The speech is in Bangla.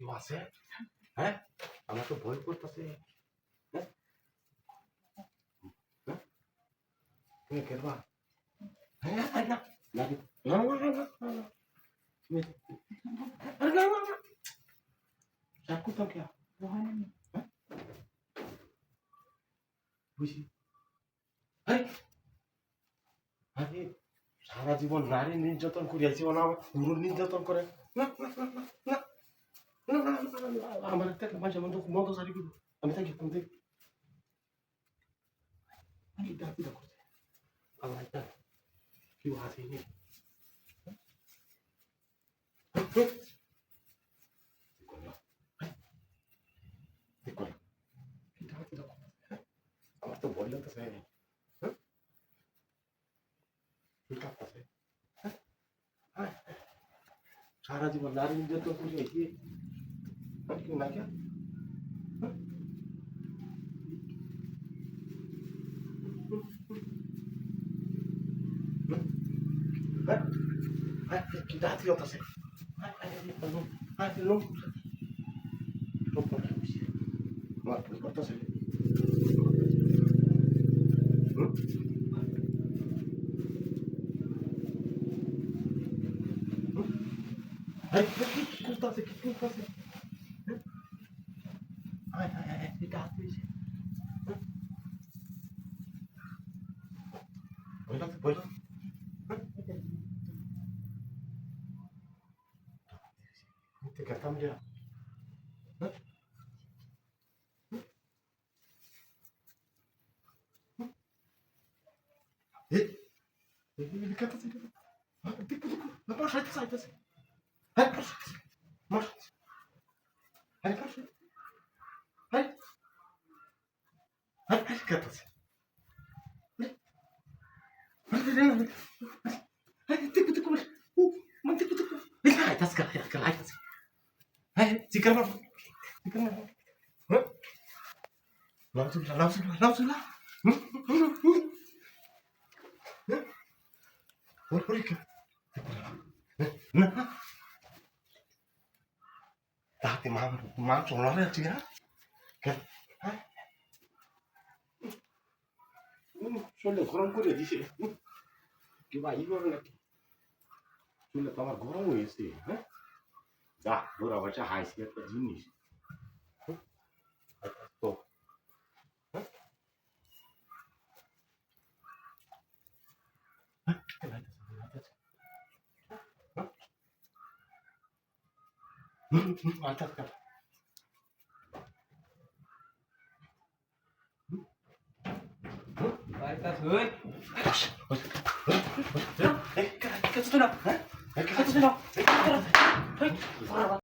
কেউ আছে? হ্যাঁ, আমার তো ভয় করতেছে। হ্যাঁ, হ্যাঁ, তুমি কেবা? হ্যাঁ, না, না, না, না, না, না, না, তুমি, না, না, না, চাকু তো क्या? হ্যাঁ, বুঝি? হ্যাঁ, আরে সারা জীবন নারী নির্যাতন করিয়াছি, ওনা আমার পুরুষ নির্যাতন করে। না, না, না, না, না, না, না, না, না, আমার একটা মাঝে মধ্যে মন্দ সারি দিব। আমি থাকি, আমি থাকি। আমি এটা করছে। আল্লাহ এটা কেউ আসেনি। আমার তো ভয় লাগতেছে। সারা জীবন নারী নির্যাতন করিয়াছি, কেউ না কে? কি দাঁতি হতাছে? লোক আমার ভুল করতেছে। কি করতেছে? কি করতেছে? এটা হাত দিয়েছে। ভয় লাগছে, ভয় লাগছে। খেতাম যে dati ma sono la gira che sono গরম করে দিছে কি ভাই করে নাকি শুনলে তো আমার গরম হয়েছে হ্যাঁ যা বুড়া বাচ্চা হাইছে একটা জিনিস তো আচ্ছা আচ্ছা Vai, tá doido? Hey, que tu não?